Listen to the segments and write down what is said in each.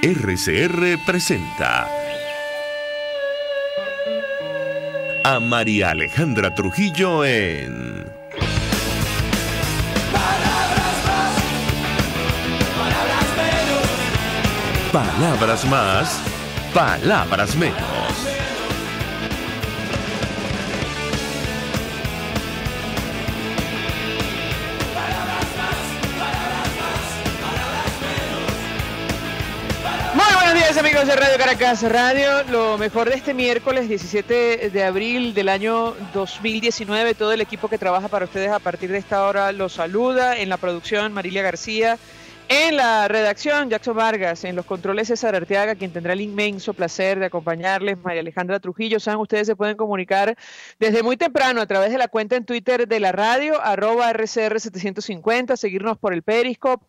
RCR presenta a María Alejandra Trujillo en Palabras más, palabras menos. Palabras más, palabras menos. Amigos de Radio Caracas Radio, lo mejor de este miércoles 17 de abril del año 2019, todo el equipo que trabaja para ustedes a partir de esta hora los saluda. En la producción Marilia García, en la redacción Jackson Vargas, en los controles César Arteaga, quien tendrá el inmenso placer de acompañarles, María Alejandra Trujillo. Saben, ustedes se pueden comunicar desde muy temprano a través de la cuenta en Twitter de la radio, @RCR750, seguirnos por el Periscope,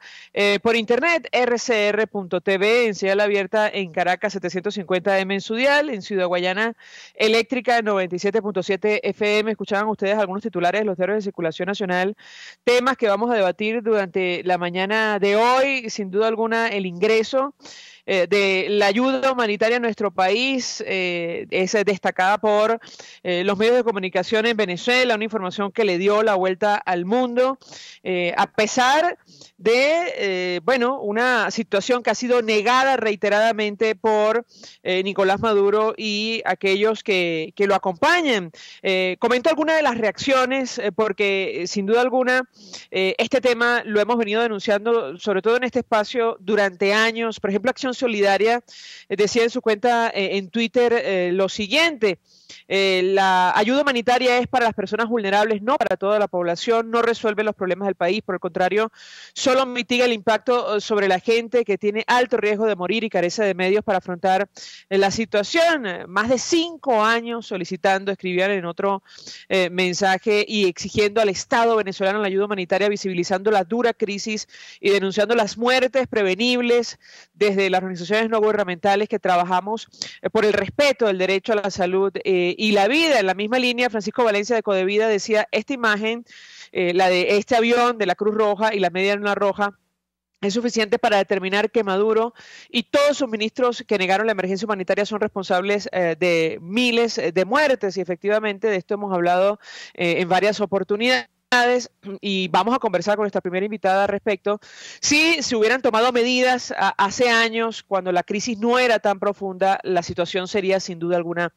por internet, rcr.tv, en señal abierta en Caracas 750M en su dial, en Ciudad Guayana Eléctrica 97.7 FM. Escuchaban ustedes algunos titulares de los diarios de circulación nacional, temas que vamos a debatir durante la mañana de hoy. Sin duda alguna, el ingreso de la ayuda humanitaria a nuestro país es destacada por los medios de comunicación en Venezuela, una información que le dio la vuelta al mundo, a pesar de, una situación que ha sido negada reiteradamente por Nicolás Maduro y aquellos que lo acompañan. Comento algunas de las reacciones porque sin duda alguna este tema lo hemos venido denunciando, sobre todo en este espacio, durante años. Por ejemplo, Acción Solidaria decía en su cuenta en Twitter lo siguiente: la ayuda humanitaria es para las personas vulnerables, no para toda la población, no resuelve los problemas del país, por el contrario, solo mitiga el impacto sobre la gente que tiene alto riesgo de morir y carece de medios para afrontar la situación. Más de 5 años solicitando, escribían en otro mensaje, y exigiendo al Estado venezolano la ayuda humanitaria, visibilizando la dura crisis y denunciando las muertes prevenibles desde las organizaciones no gubernamentales que trabajamos por el respeto del derecho a la salud y la vida. En la misma línea, Francisco Valencia de Codevida decía: esta imagen, la de este avión de la Cruz Roja y la Media Luna Roja, es suficiente para determinar que Maduro y todos sus ministros que negaron la emergencia humanitaria son responsables de miles de muertes. Y efectivamente de esto hemos hablado en varias oportunidades. Y vamos a conversar con nuestra primera invitada al respecto. Si se hubieran tomado medidas hace años, cuando la crisis no era tan profunda, la situación sería sin duda alguna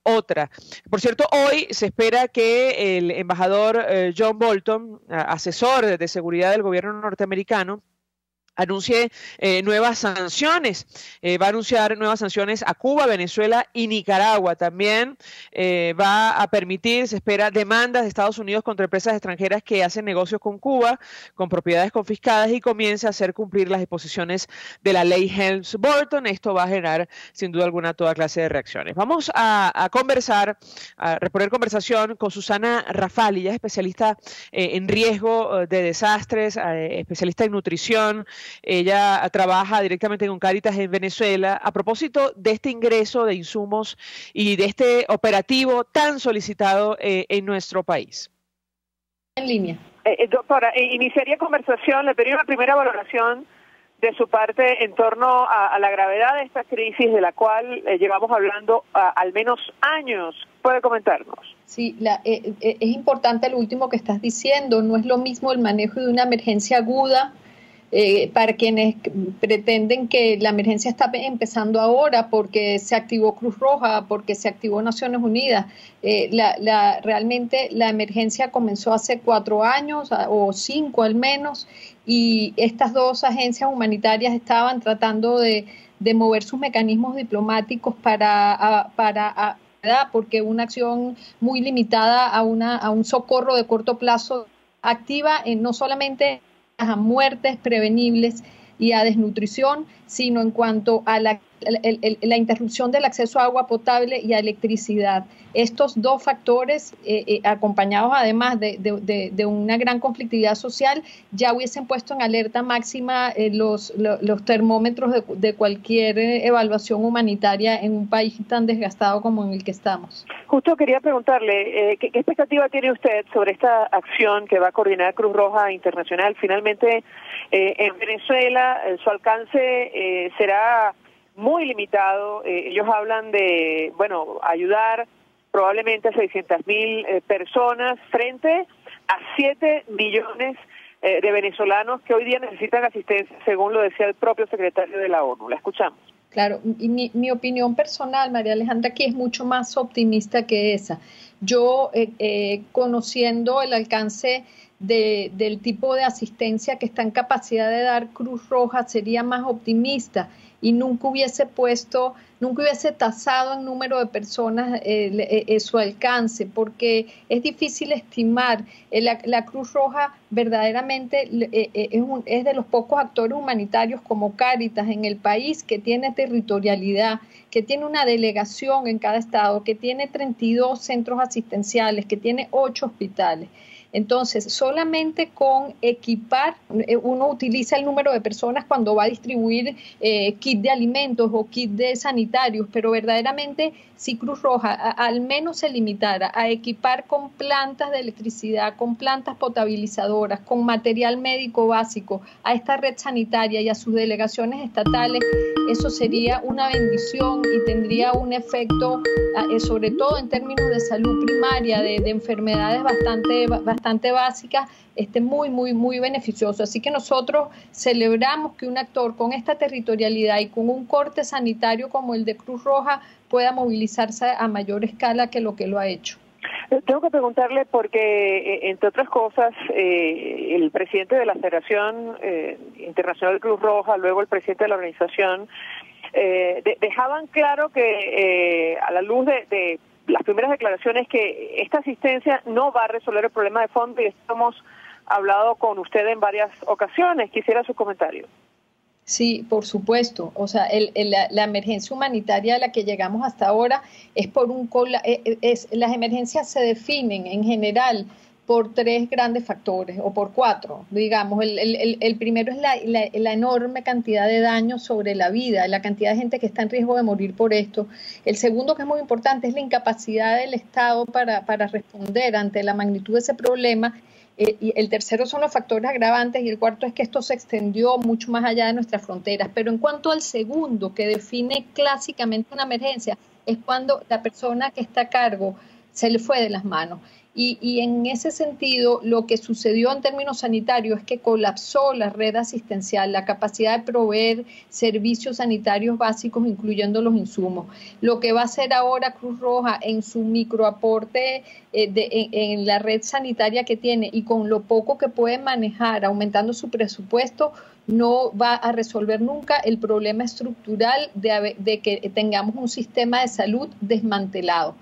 otra. Por cierto, hoy se espera que el embajador John Bolton, asesor de seguridad del gobierno norteamericano, anuncie nuevas sanciones. Va a anunciar nuevas sanciones a Cuba, Venezuela y Nicaragua. También va a permitir, se espera, demandas de Estados Unidos contra empresas extranjeras que hacen negocios con Cuba, con propiedades confiscadas, y comience a hacer cumplir las disposiciones de la ley Helms-Burton. Esto va a generar, sin duda alguna, toda clase de reacciones. Vamos a conversar, a reponer conversación con Susana Rafali. Ella es especialista en riesgo de desastres, especialista en nutrición. Ella trabaja directamente con Cáritas en Venezuela a propósito de este ingreso de insumos y de este operativo tan solicitado en nuestro país. En línea. Doctora, iniciaría conversación, le pediría una primera valoración de su parte en torno a la gravedad de esta crisis, de la cual llevamos hablando al menos años. ¿Puede comentarnos? Sí, es importante lo último que estás diciendo. No es lo mismo el manejo de una emergencia aguda para quienes pretenden que la emergencia está empezando ahora porque se activó Cruz Roja, porque se activó Naciones Unidas. Realmente la emergencia comenzó hace 4 años o 5 al menos, y estas dos agencias humanitarias estaban tratando de mover sus mecanismos diplomáticos porque una acción muy limitada a un socorro de corto plazo activa no solamente a muertes prevenibles y a desnutrición, sino en cuanto a la la interrupción del acceso a agua potable y a electricidad. Estos dos factores, acompañados además de una gran conflictividad social, ya hubiesen puesto en alerta máxima los termómetros de cualquier evaluación humanitaria en un país tan desgastado como en el que estamos. Justo quería preguntarle, ¿qué expectativa tiene usted sobre esta acción que va a coordinar Cruz Roja Internacional? Finalmente, en Venezuela, su alcance será muy limitado. Ellos hablan de, ayudar probablemente a 600,000 personas frente a 7 millones de venezolanos que hoy día necesitan asistencia, según lo decía el propio secretario de la ONU. La escuchamos. Claro, y mi opinión personal, María Alejandra, aquí es mucho más optimista que esa. Yo, conociendo el alcance del tipo de asistencia que está en capacidad de dar Cruz Roja, sería más optimista y nunca hubiese tasado en número de personas su alcance, porque es difícil estimar. La Cruz Roja verdaderamente es de los pocos actores humanitarios como Cáritas en el país que tiene territorialidad, que tiene una delegación en cada estado, que tiene 32 centros asistenciales, que tiene 8 hospitales. Entonces, solamente con equipar, uno utiliza el número de personas cuando va a distribuir kit de alimentos o kit de sanitarios, pero verdaderamente si Cruz Roja al menos se limitara a equipar con plantas de electricidad, con plantas potabilizadoras, con material médico básico a esta red sanitaria y a sus delegaciones estatales, eso sería una bendición y tendría un efecto, sobre todo en términos de salud primaria, de enfermedades bastante básicas, muy beneficioso. Así que nosotros celebramos que un actor con esta territorialidad y con un corte sanitario como el de Cruz Roja pueda movilizarse a mayor escala que lo ha hecho. Tengo que preguntarle porque, entre otras cosas, el presidente de la Federación Internacional de Cruz Roja, luego el presidente de la organización, dejaban claro que a la luz de las primeras declaraciones que esta asistencia no va a resolver el problema de fondo, y esto hemos hablado con usted en varias ocasiones. Quisiera su comentario. Sí, por supuesto. O sea, la emergencia humanitaria a la que llegamos hasta ahora es las emergencias se definen en general por 3 grandes factores, o por 4, digamos. El primero es la enorme cantidad de daños sobre la vida, la cantidad de gente que está en riesgo de morir por esto. El segundo, que es muy importante, es la incapacidad del Estado para responder ante la magnitud de ese problema. Y el tercero son los factores agravantes, y el cuarto es que esto se extendió mucho más allá de nuestras fronteras. Pero en cuanto al segundo, que define clásicamente una emergencia, es cuando la persona que está a cargo se le fue de las manos. Y en ese sentido, lo que sucedió en términos sanitarios es que colapsó la red asistencial, la capacidad de proveer servicios sanitarios básicos, incluyendo los insumos. Lo que va a hacer ahora Cruz Roja en su microaporte en la red sanitaria que tiene, y con lo poco que puede manejar, aumentando su presupuesto, no va a resolver nunca el problema estructural de que tengamos un sistema de salud desmantelado.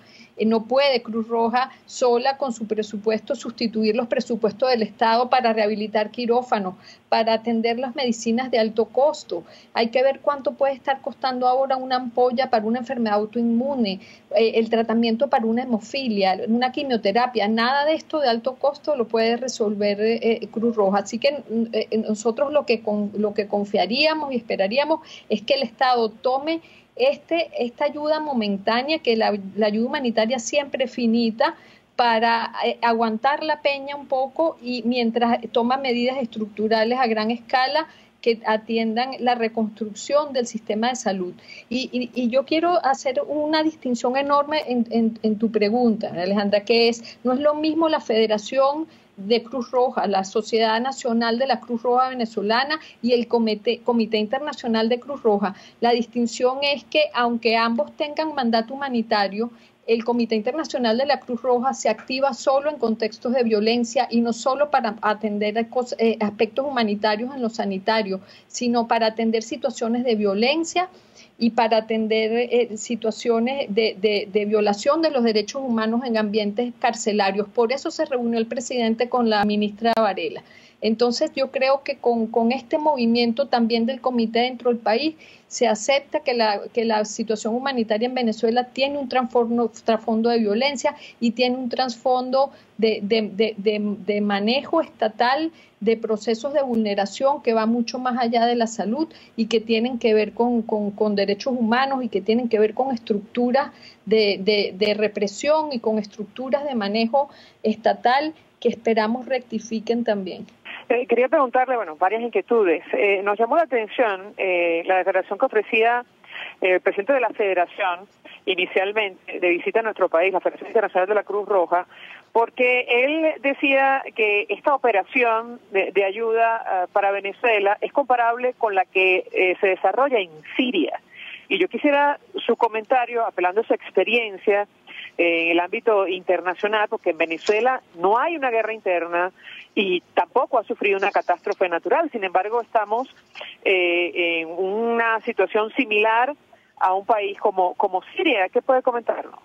No puede Cruz Roja sola con su presupuesto sustituir los presupuestos del Estado para rehabilitar quirófanos, para atender las medicinas de alto costo. Hay que ver cuánto puede estar costando ahora una ampolla para una enfermedad autoinmune, el tratamiento para una hemofilia, una quimioterapia. Nada de esto de alto costo lo puede resolver Cruz Roja. Así que nosotros lo que confiaríamos y esperaríamos es que el Estado tome esta ayuda momentánea, que la ayuda humanitaria siempre es finita, para aguantar la peña un poco, y mientras toma medidas estructurales a gran escala que atiendan la reconstrucción del sistema de salud. Y yo quiero hacer una distinción enorme en tu pregunta, Alejandra, que no es lo mismo la Federación de Cruz Roja, la Sociedad Nacional de la Cruz Roja Venezolana y el Comité Internacional de Cruz Roja. La distinción es que, aunque ambos tengan mandato humanitario, el Comité Internacional de la Cruz Roja se activa solo en contextos de violencia, y no solo para atender aspectos humanitarios en lo sanitario, sino para atender situaciones de violencia y para atender situaciones de violación de los derechos humanos en ambientes carcelarios. Por eso se reunió el presidente con la ministra Varela. Entonces yo creo que con este movimiento también del comité dentro del país se acepta que la situación humanitaria en Venezuela tiene un trasfondo de violencia y tiene un trasfondo de manejo estatal de procesos de vulneración que va mucho más allá de la salud y que tienen que ver con derechos humanos y que tienen que ver con estructuras de represión y con estructuras de manejo estatal que esperamos rectifiquen también. Quería preguntarle, varias inquietudes. Nos llamó la atención la declaración que ofrecía el presidente de la Federación inicialmente de visita a nuestro país, la Federación Internacional de la Cruz Roja, porque él decía que esta operación de ayuda para Venezuela es comparable con la que se desarrolla en Siria. Y yo quisiera su comentario, apelando a su experiencia en el ámbito internacional, porque en Venezuela no hay una guerra interna y tampoco ha sufrido una catástrofe natural. Sin embargo, estamos en una situación similar a un país como Siria. ¿Qué puede comentarnos?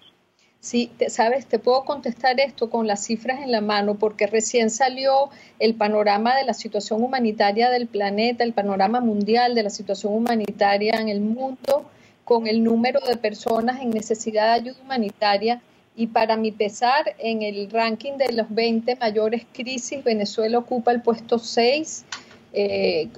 Sí, sabes, te puedo contestar esto con las cifras en la mano, porque recién salió el panorama de la situación humanitaria del planeta, el panorama mundial de la situación humanitaria en el mundo, con el número de personas en necesidad de ayuda humanitaria. Y para mi pesar, en el ranking de los 20 mayores crisis, Venezuela ocupa el puesto 6,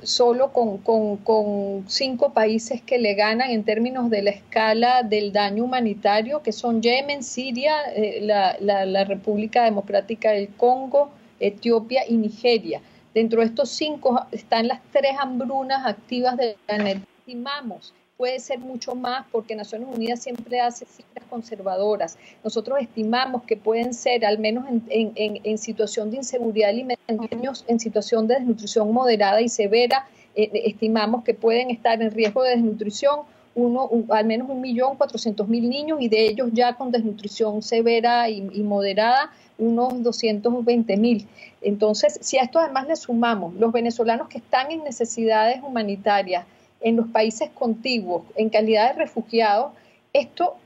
solo con 5 países que le ganan en términos de la escala del daño humanitario, que son Yemen, Siria, la República Democrática del Congo, Etiopía y Nigeria. Dentro de estos 5 están las 3 hambrunas activas del planeta. Estimamos, puede ser mucho más porque Naciones Unidas siempre hace cifras conservadoras. Nosotros estimamos que pueden ser, al menos en situación de inseguridad alimentaria, en situación de desnutrición moderada y severa, estimamos que pueden estar en riesgo de desnutrición al menos 1.400.000 niños, y de ellos ya con desnutrición severa y moderada, unos 220.000. Entonces, si a esto además le sumamos los venezolanos que están en necesidades humanitarias en los países contiguos, en calidad de refugiados, esto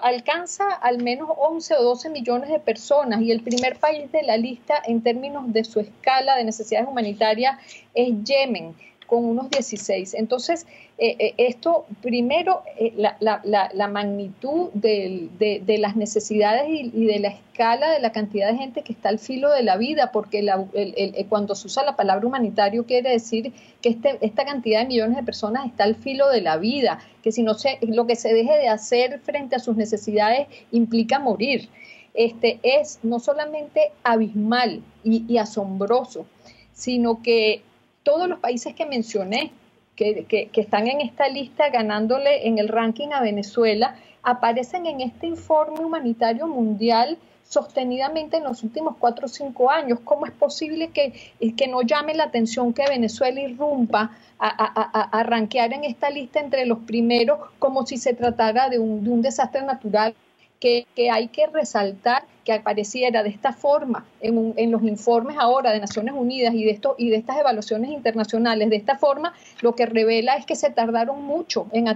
alcanza al menos 11 o 12 millones de personas, y el primer país de la lista en términos de su escala de necesidades humanitarias es Yemen, con unos 16. Entonces, esto, primero, la magnitud de las necesidades y de la escala de la cantidad de gente que está al filo de la vida, porque cuando se usa la palabra humanitario quiere decir que esta cantidad de millones de personas está al filo de la vida, que si no lo que se deje de hacer frente a sus necesidades implica morir. Es no solamente abismal y asombroso, sino que todos los países que mencioné, que están en esta lista ganándole en el ranking a Venezuela, aparecen en este informe humanitario mundial sostenidamente en los últimos 4 o 5 años. ¿Cómo es posible que no llame la atención que Venezuela irrumpa a rankear en esta lista entre los primeros, como si se tratara de un desastre natural? Que hay que resaltar que apareciera de esta forma en los informes ahora de Naciones Unidas y de estas evaluaciones internacionales. De esta forma, lo que revela es que se tardaron mucho en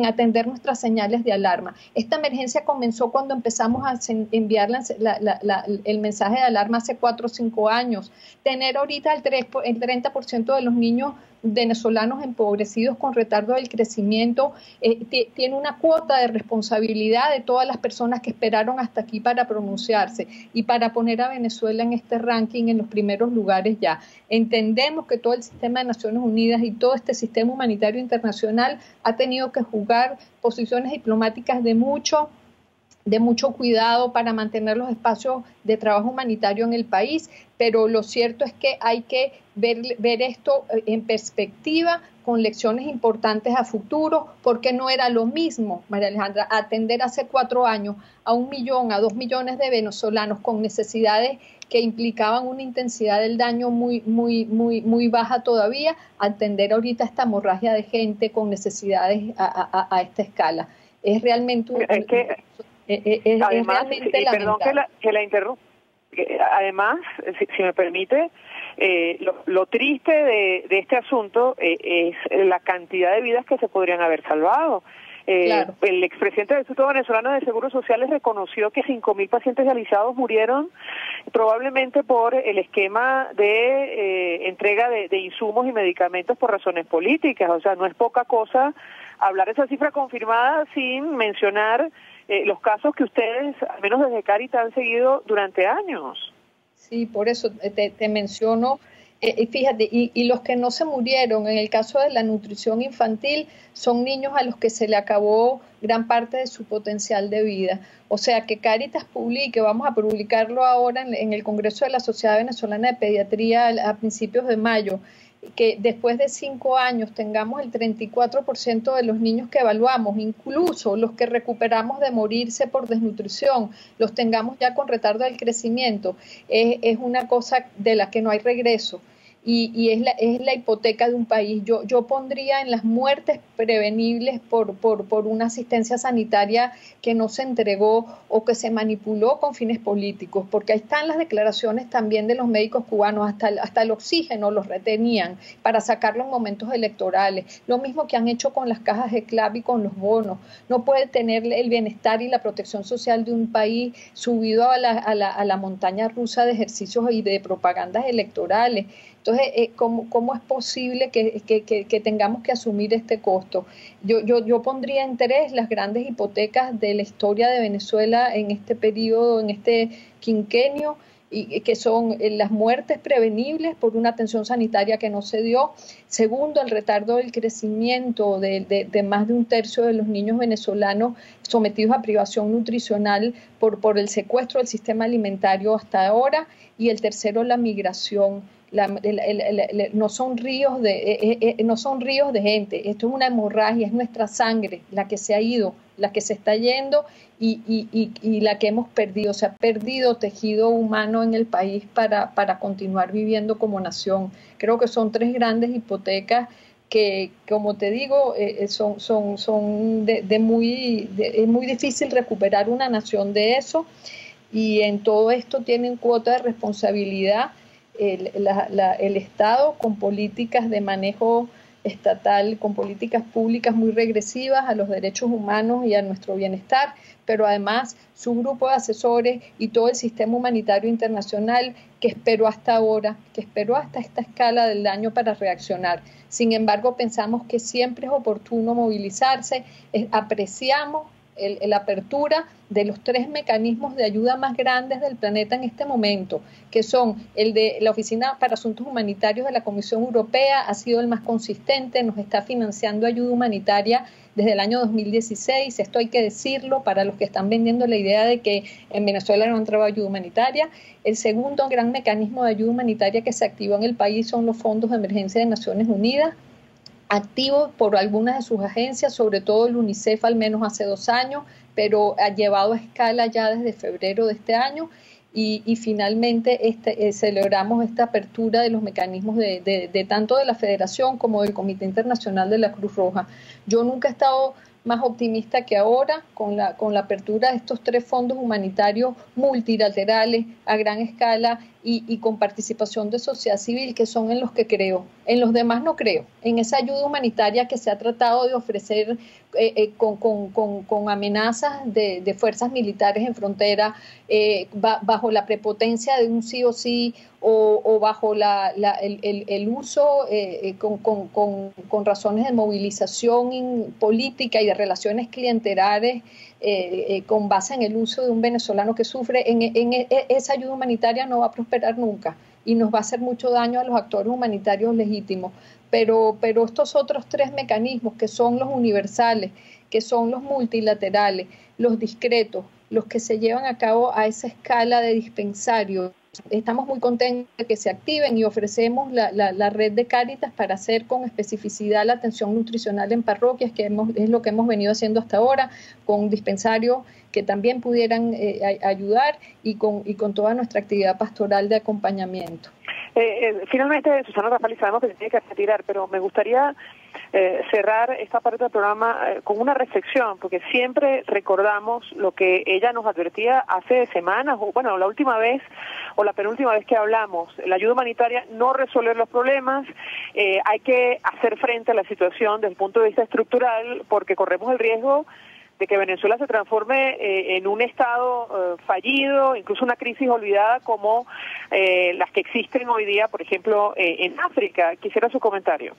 atender nuestras señales de alarma. Esta emergencia comenzó cuando empezamos a enviar el mensaje de alarma hace 4 o 5 años. Tener ahorita el 30% de los niños venezolanos empobrecidos con retardo del crecimiento tiene una cuota de responsabilidad de todas las personas que esperaron hasta aquí para pronunciarse y para poner a Venezuela en este ranking en los primeros lugares ya. Entendemos que todo el sistema de Naciones Unidas y todo este sistema humanitario internacional ha tenido que jugar posiciones diplomáticas de mucho cuidado para mantener los espacios de trabajo humanitario en el país, pero lo cierto es que hay que ver esto en perspectiva, con lecciones importantes a futuro, porque no era lo mismo, María Alejandra, atender hace 4 años a 1 millón, a 2 millones de venezolanos con necesidades que implicaban una intensidad del daño muy baja todavía, atender ahorita esta hemorragia de gente con necesidades a esta escala. Es realmente además, perdón que la interrumpa. Además, si me permite, lo triste de este asunto es la cantidad de vidas que se podrían haber salvado. Claro. El expresidente del Instituto Venezolano de Seguros Sociales reconoció que 5.000 pacientes dializados murieron probablemente por el esquema de entrega de insumos y medicamentos por razones políticas. O sea, no es poca cosa hablar de esa cifra confirmada sin mencionar los casos que ustedes, al menos desde Cáritas, han seguido durante años. Sí, por eso te menciono. Fíjate, y los que no se murieron, en el caso de la nutrición infantil, son niños a los que se le acabó gran parte de su potencial de vida. O sea, que Cáritas publique, vamos a publicarlo ahora en el Congreso de la Sociedad Venezolana de Pediatría a principios de mayo, que después de 5 años tengamos el 34% de los niños que evaluamos, incluso los que recuperamos de morirse por desnutrición, los tengamos ya con retardo del crecimiento, es una cosa de la que no hay regreso. Y es la hipoteca de un país. Yo pondría en las muertes prevenibles por una asistencia sanitaria que no se entregó o que se manipuló con fines políticos, porque ahí están las declaraciones también de los médicos cubanos, hasta el oxígeno los retenían para sacarlo en momentos electorales, lo mismo que han hecho con las cajas de CLAP y con los bonos. No puede tener el bienestar y la protección social de un país subido a la montaña rusa de ejercicios y de propagandas electorales. Entonces, ¿cómo es posible que tengamos que asumir este costo? Yo pondría en 3 las grandes hipotecas de la historia de Venezuela en este periodo, en este quinquenio, y que son las muertes prevenibles por una atención sanitaria que no se dio. Segundo, el retardo del crecimiento de más de 1/3 de los niños venezolanos sometidos a privación nutricional por el secuestro del sistema alimentario hasta ahora. Y el tercero, la migración. No son ríos de gente, esto es una hemorragia, es nuestra sangre la que se ha ido, la que se está yendo y la que hemos perdido. Se ha perdido tejido humano en el país para continuar viviendo como nación. Creo que son 3 grandes hipotecas que, como te digo, es muy difícil recuperar una nación de eso, y en todo esto tienen cuota de responsabilidad el Estado, con políticas de manejo estatal, con políticas públicas muy regresivas a los derechos humanos y a nuestro bienestar, pero además su grupo de asesores y todo el sistema humanitario internacional que esperó hasta ahora, que esperó hasta esta escala del daño para reaccionar. Sin embargo, pensamos que siempre es oportuno movilizarse, apreciamos la apertura de los 3 mecanismos de ayuda más grandes del planeta en este momento, que son el de la Oficina para Asuntos Humanitarios de la Comisión Europea, ha sido el más consistente, nos está financiando ayuda humanitaria desde el año 2016, esto hay que decirlo para los que están vendiendo la idea de que en Venezuela no ha entrado ayuda humanitaria. El segundo gran mecanismo de ayuda humanitaria que se activó en el país son los fondos de emergencia de Naciones Unidas, activo por algunas de sus agencias, sobre todo el UNICEF al menos hace 2 años, pero ha llevado a escala ya desde febrero de este año, y finalmente celebramos esta apertura de los mecanismos de tanto de la Federación como del Comité Internacional de la Cruz Roja. Yo nunca he estado más optimista que ahora con la apertura de estos 3 fondos humanitarios multilaterales a gran escala y con participación de sociedad civil, que son en los que creo. En los demás no creo. En esa ayuda humanitaria que se ha tratado de ofrecer con amenazas de fuerzas militares en frontera, bajo la prepotencia de un sí o sí, o bajo el uso con razones de movilización política y de relaciones clientelares, con base en el uso de un venezolano que sufre. Esa ayuda humanitaria no va a prosperar nunca y nos va a hacer mucho daño a los actores humanitarios legítimos. Pero estos otros 3 mecanismos, que son los universales, que son los multilaterales, los discretos, los que se llevan a cabo a esa escala de dispensarios, estamos muy contentos de que se activen, y ofrecemos la red de Cáritas para hacer con especificidad la atención nutricional en parroquias, que es lo que hemos venido haciendo hasta ahora, con dispensarios que también pudieran ayudar, y con toda nuestra actividad pastoral de acompañamiento. Finalmente, Susana Rafali, sabemos que se tiene que retirar, pero me gustaría cerrar esta parte del programa con una reflexión, porque siempre recordamos lo que ella nos advertía hace semanas, o bueno, la última vez o la penúltima vez que hablamos. La ayuda humanitaria no resuelve los problemas, hay que hacer frente a la situación desde el punto de vista estructural, porque corremos el riesgo de que Venezuela se transforme en un estado fallido, incluso una crisis olvidada como las que existen hoy día, por ejemplo, en África. Quisiera su comentario.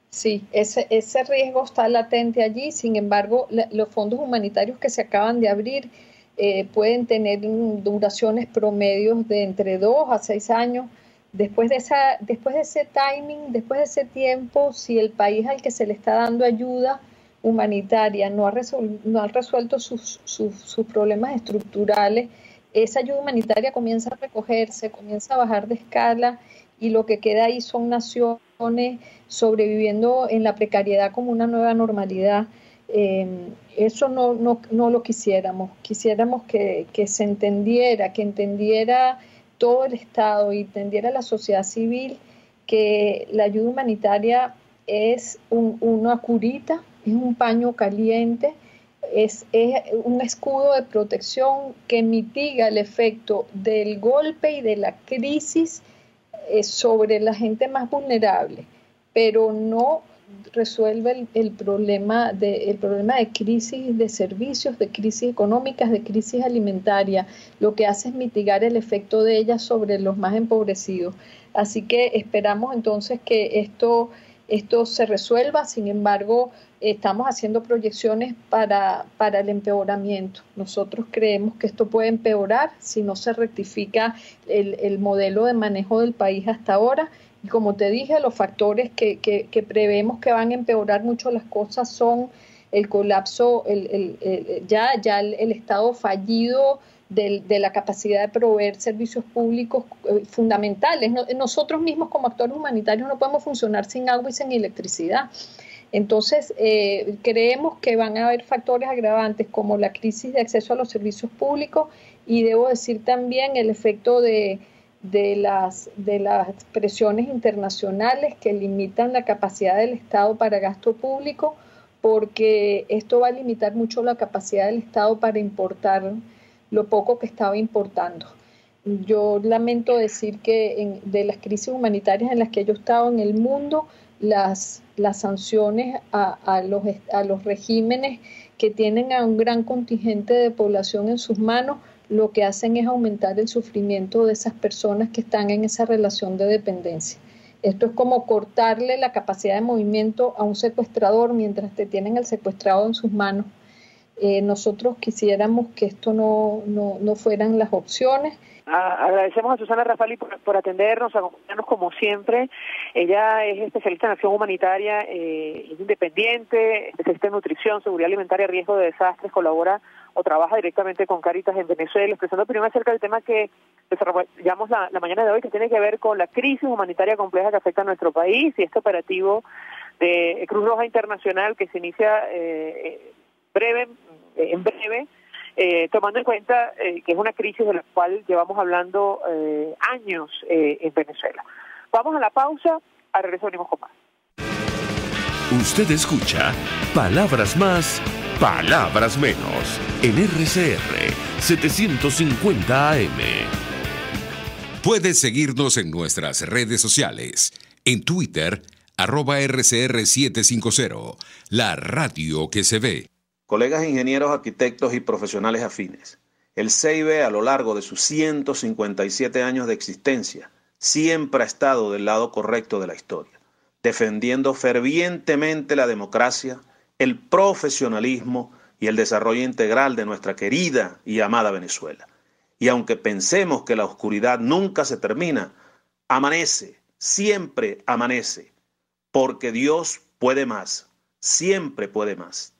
Sí, ese riesgo está latente allí. Sin embargo, los fondos humanitarios que se acaban de abrir pueden tener duraciones promedios de entre 2 a 6 años. Después de ese timing, después de ese tiempo, si el país al que se le está dando ayuda humanitaria no ha resuelto sus problemas estructurales, esa ayuda humanitaria comienza a recogerse, comienza a bajar de escala, y lo que queda ahí son naciones sobreviviendo en la precariedad como una nueva normalidad. Eso no lo quisiéramos. Quisiéramos que se entendiera, que entendiera todo el Estado y entendiera la sociedad civil que la ayuda humanitaria es una curita, es un paño caliente, es un escudo de protección que mitiga el efecto del golpe y de la crisis sobre la gente más vulnerable, pero no resuelve el problema de crisis de servicios, de crisis económicas, de crisis alimentaria. Lo que hace es mitigar el efecto de ellas sobre los más empobrecidos. Así que esperamos entonces que esto se resuelva. Sin embargo, estamos haciendo proyecciones para el empeoramiento. Nosotros creemos que esto puede empeorar si no se rectifica el modelo de manejo del país hasta ahora. Y como te dije, los factores que prevemos que van a empeorar mucho las cosas son el colapso, ya el estado fallido de la capacidad de proveer servicios públicos fundamentales. Nosotros mismos como actores humanitarios no podemos funcionar sin agua y sin electricidad. Entonces, creemos que van a haber factores agravantes como la crisis de acceso a los servicios públicos, y debo decir también el efecto de las presiones internacionales que limitan la capacidad del Estado para gasto público, porque esto va a limitar mucho la capacidad del Estado para importar lo poco que estaba importando. Yo lamento decir que de las crisis humanitarias en las que yo he estado en el mundo, las sanciones a los regímenes que tienen a un gran contingente de población en sus manos, lo que hacen es aumentar el sufrimiento de esas personas que están en esa relación de dependencia. Esto es como cortarle la capacidad de movimiento a un secuestrador mientras te tienen el secuestrado en sus manos. Nosotros quisiéramos que esto no fueran las opciones. Agradecemos a Susana Rafali por atendernos, acompañarnos como siempre. Ella es especialista en acción humanitaria, es independiente, especialista en nutrición, seguridad alimentaria, riesgo de desastres, colabora o trabaja directamente con Cáritas en Venezuela, expresando opinión acerca del tema que desarrollamos la mañana de hoy, que tiene que ver con la crisis humanitaria compleja que afecta a nuestro país, y este operativo de Cruz Roja Internacional que se inicia en breve, tomando en cuenta que es una crisis de la cual llevamos hablando años en Venezuela. Vamos a la pausa, al regreso venimos con más. Usted escucha Palabras Más, Palabras Menos, en RCR 750 AM. Puedes seguirnos en nuestras redes sociales. En Twitter, @RCR750, la radio que se ve. Colegas ingenieros, arquitectos y profesionales afines, el CIB a lo largo de sus 157 años de existencia siempre ha estado del lado correcto de la historia, defendiendo fervientemente la democracia, el profesionalismo y el desarrollo integral de nuestra querida y amada Venezuela. Y aunque pensemos que la oscuridad nunca se termina, amanece, siempre amanece, porque Dios puede más, siempre puede más.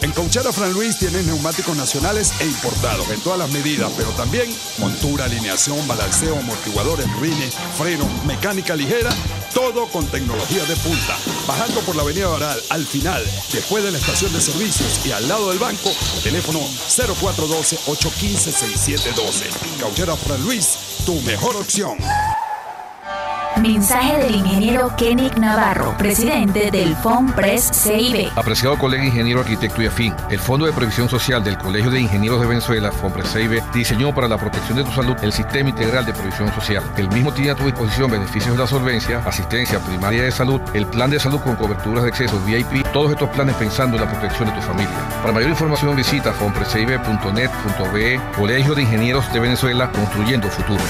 En Cauchera Fran Luis tienes neumáticos nacionales e importados en todas las medidas, pero también montura, alineación, balanceo, amortiguadores, rines, frenos, mecánica ligera, todo con tecnología de punta. Bajando por la avenida Baral, al final, después de la estación de servicios y al lado del banco, teléfono 0412-815-6712. Cauchera Fran Luis, tu mejor opción. Mensaje del ingeniero Kenick Navarro, presidente del FONPRES CIB. Apreciado colega ingeniero, arquitecto y afín, el Fondo de Previsión Social del Colegio de Ingenieros de Venezuela, FONPRES CIB, diseñó para la protección de tu salud el Sistema Integral de Previsión Social. El mismo tiene a tu disposición beneficios de la solvencia, asistencia primaria de salud, el plan de salud con coberturas de acceso VIP, todos estos planes pensando en la protección de tu familia. Para mayor información visita fonprescib.net.be. Colegio de Ingenieros de Venezuela, construyendo futuro.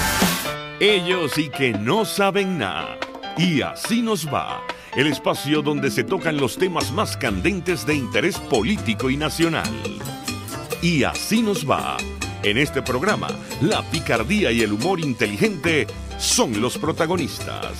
Ellos sí que no saben nada. Y así nos va. El espacio donde se tocan los temas más candentes de interés político y nacional. Y así nos va. En este programa, la picardía y el humor inteligente son los protagonistas.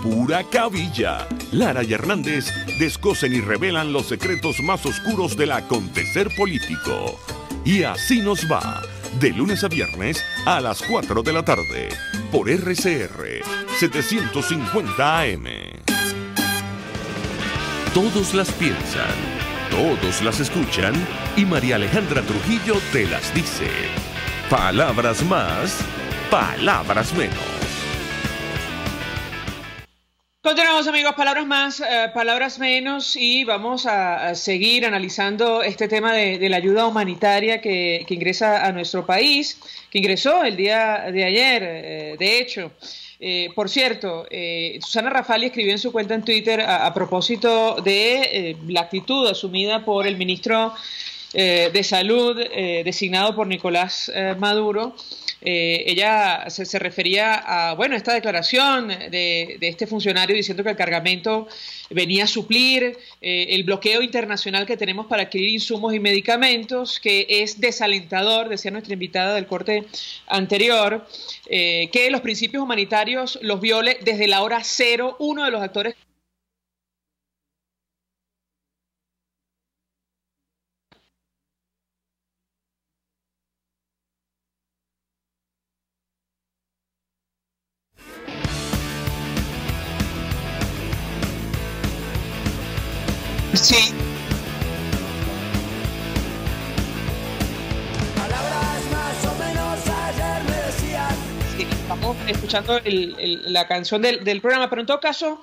Pura cabilla. Lara y Hernández descosen y revelan los secretos más oscuros del acontecer político. Y así nos va. De lunes a viernes a las 4 de la tarde. Por RCR 750 AM. Todos las piensan, todos las escuchan y María Alejandra Trujillo te las dice. Palabras más, palabras menos. Continuamos, amigos, palabras más, palabras menos, y vamos a seguir analizando este tema de la ayuda humanitaria que ingresa a nuestro país, que ingresó el día de ayer, de hecho. Por cierto, Susana Rafali escribió en su cuenta en Twitter a propósito de la actitud asumida por el ministro de Salud designado por Nicolás Maduro. Ella se refería a, bueno, esta declaración de este funcionario diciendo que el cargamento venía a suplir el bloqueo internacional que tenemos para adquirir insumos y medicamentos, que es desalentador, decía nuestra invitada del corte anterior, que los principios humanitarios los viole desde la hora cero uno de los actores. Sí. Palabras más o menos ayer me decían. Sí, estamos escuchando la canción del programa, pero en todo caso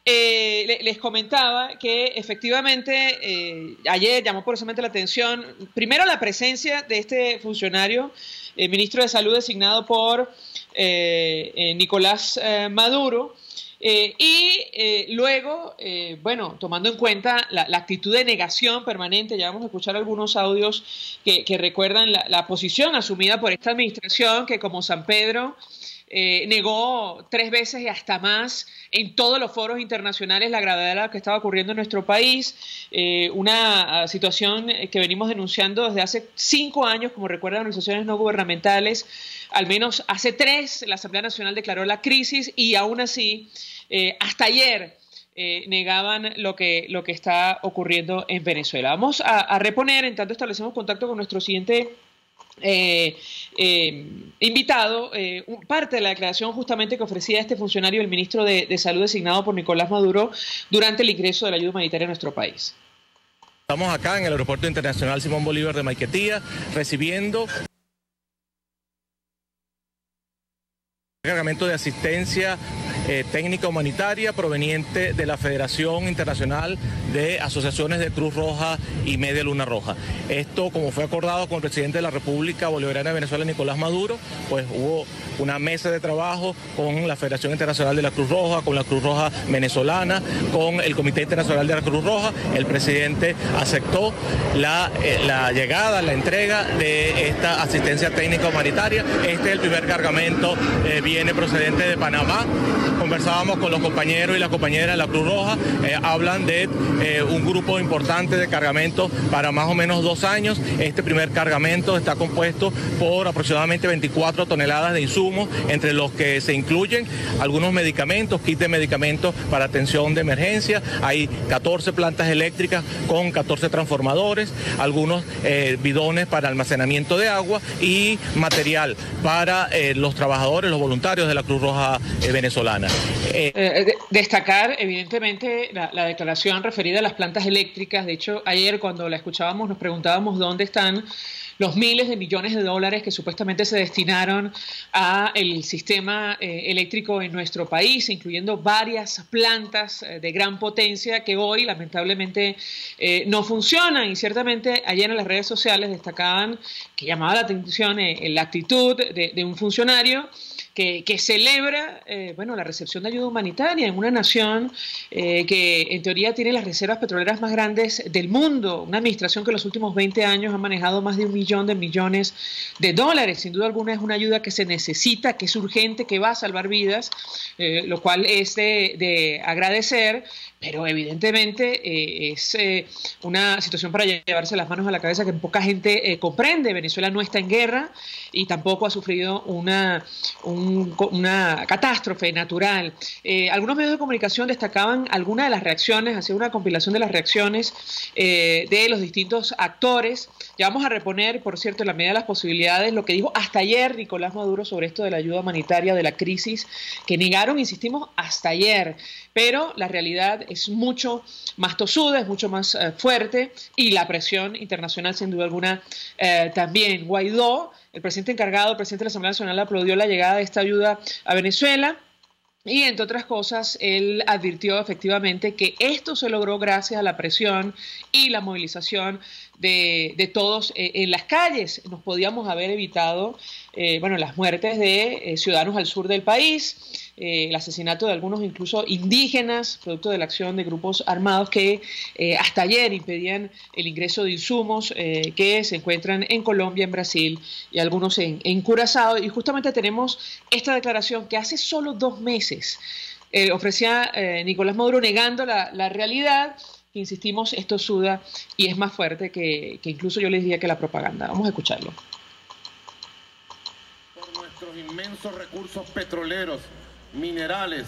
les comentaba que efectivamente ayer llamó poderosamente la atención, primero, la presencia de este funcionario, ministro de Salud designado por Nicolás Maduro. Luego, bueno, tomando en cuenta la actitud de negación permanente, ya vamos a escuchar algunos audios que recuerdan la posición asumida por esta administración, que como San Pedro negó 3 veces y hasta más en todos los foros internacionales la gravedad de lo que estaba ocurriendo en nuestro país, una situación que venimos denunciando desde hace 5 años, como recuerdan organizaciones no gubernamentales. Al menos hace 3 la Asamblea Nacional declaró la crisis y aún así hasta ayer negaban lo que está ocurriendo en Venezuela. Vamos a reponer, en tanto establecemos contacto con nuestro siguiente invitado, parte de la declaración justamente que ofrecía este funcionario, el ministro de Salud designado por Nicolás Maduro, durante el ingreso de la ayuda humanitaria a nuestro país. Estamos acá en el Aeropuerto Internacional Simón Bolívar de Maiquetía, recibiendo cargamento de asistencia técnica humanitaria proveniente de la Federación Internacional de Asociaciones de Cruz Roja y Media Luna Roja. Esto, como fue acordado con el presidente de la República Bolivariana de Venezuela, Nicolás Maduro, pues hubo una mesa de trabajo con la Federación Internacional de la Cruz Roja, con la Cruz Roja venezolana, con el Comité Internacional de la Cruz Roja. El presidente aceptó la llegada, la entrega de esta asistencia técnica humanitaria. Este es el primer cargamento, viene procedente de Panamá. Conversábamos con los compañeros y las compañeras de la Cruz Roja, hablan de un grupo importante de cargamentos para más o menos 2 años. Este primer cargamento está compuesto por aproximadamente 24 toneladas de insumos, entre los que se incluyen algunos medicamentos, kits de medicamentos para atención de emergencia. Hay 14 plantas eléctricas con 14 transformadores, algunos bidones para almacenamiento de agua y material para los trabajadores, los voluntarios de la Cruz Roja venezolana. Destacar, evidentemente, la declaración referida a las plantas eléctricas. De hecho, ayer cuando la escuchábamos nos preguntábamos dónde están los miles de millones de dólares que supuestamente se destinaron a el sistema eléctrico en nuestro país, incluyendo varias plantas de gran potencia que hoy lamentablemente no funcionan. Y ciertamente ayer en las redes sociales destacaban que llamaba la atención la actitud de un funcionario que celebra la recepción de ayuda humanitaria en una nación que en teoría tiene las reservas petroleras más grandes del mundo, una administración que en los últimos 20 años ha manejado más de 1 millón de millones de dólares. Sin duda alguna es una ayuda que se necesita, que es urgente, que va a salvar vidas, lo cual es de agradecer, pero evidentemente es una situación para llevarse las manos a la cabeza que poca gente comprende. Venezuela no está en guerra y tampoco ha sufrido una catástrofe natural. Algunos medios de comunicación destacaban algunas de las reacciones, hacían una compilación de las reacciones de los distintos actores. Ya vamos a reponer, por cierto, en la medida de las posibilidades, lo que dijo hasta ayer Nicolás Maduro sobre esto de la ayuda humanitaria, de la crisis, que negaron, insistimos, hasta ayer. Pero la realidad es mucho más tosuda, es mucho más fuerte, y la presión internacional, sin duda alguna, también. Guaidó, el presidente encargado, el presidente de la Asamblea Nacional, aplaudió la llegada de esta ayuda a Venezuela. Y, entre otras cosas, él advirtió efectivamente que esto se logró gracias a la presión y la movilización de todos en las calles. Nos podíamos haber evitado las muertes de ciudadanos al sur del país, el asesinato de algunos incluso indígenas, producto de la acción de grupos armados que hasta ayer impedían el ingreso de insumos que se encuentran en Colombia, en Brasil y algunos en Curazao. Y justamente tenemos esta declaración que hace solo 2 meses ofrecía Nicolás Maduro, negando la realidad. Insistimos, esto suda y es más fuerte que incluso yo les diría que la propaganda. Vamos a escucharlo. Por nuestros inmensos recursos petroleros, minerales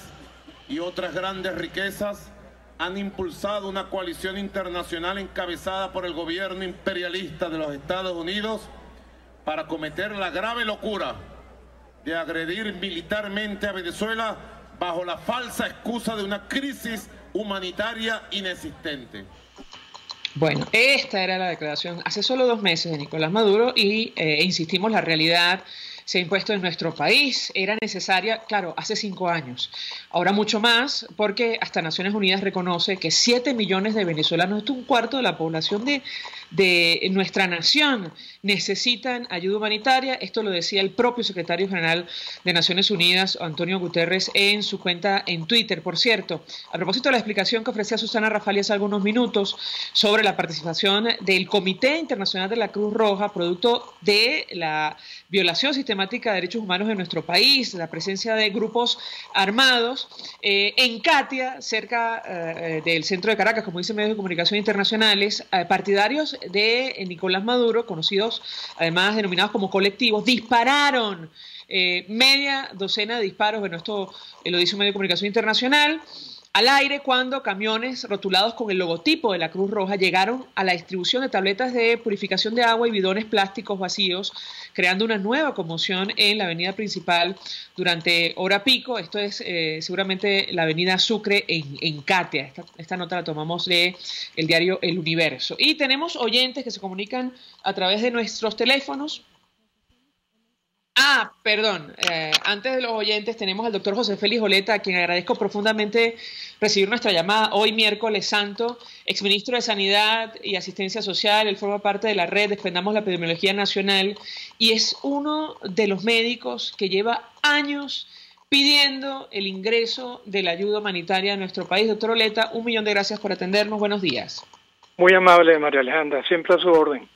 y otras grandes riquezas, han impulsado una coalición internacional encabezada por el gobierno imperialista de los Estados Unidos para cometer la grave locura de agredir militarmente a Venezuela bajo la falsa excusa de una crisis humanitaria inexistente. Bueno, esta era la declaración hace solo 2 meses de Nicolás Maduro y insistimos, la realidad se ha impuesto en nuestro país. Era necesaria, claro, hace 5 años. Ahora mucho más, porque hasta Naciones Unidas reconoce que 7 millones de venezolanos, esto es 1/4 de la población de nuestra nación, necesitan ayuda humanitaria. Esto lo decía el propio secretario general de Naciones Unidas, Antonio Guterres, en su cuenta en Twitter. Por cierto, a propósito de la explicación que ofrecía Susana Rafali hace algunos minutos sobre la participación del Comité Internacional de la Cruz Roja, producto de la violación sistemática de derechos humanos en nuestro país, la presencia de grupos armados, en Catia, cerca del centro de Caracas, como dicen medios de comunicación internacionales, partidarios de Nicolás Maduro, conocidos además denominados como colectivos, dispararon media docena de disparos, bueno, esto lo dice un medio de comunicación internacional, al aire cuando camiones rotulados con el logotipo de la Cruz Roja llegaron a la distribución de tabletas de purificación de agua y bidones plásticos vacíos, creando una nueva conmoción en la avenida principal durante hora pico. Esto es seguramente la avenida Sucre en Catia. Esta nota la tomamos del diario El Universo. Y tenemos oyentes que se comunican a través de nuestros teléfonos. Perdón, antes de los oyentes tenemos al doctor José Félix Oleta, a quien agradezco profundamente recibir nuestra llamada hoy miércoles santo, exministro de Sanidad y Asistencia Social. Él forma parte de la red Defendamos la Epidemiología Nacional y es uno de los médicos que lleva años pidiendo el ingreso de la ayuda humanitaria a nuestro país. Doctor Oleta, 1 millón de gracias por atendernos. Buenos días. Muy amable, María Alejandra, siempre a su orden.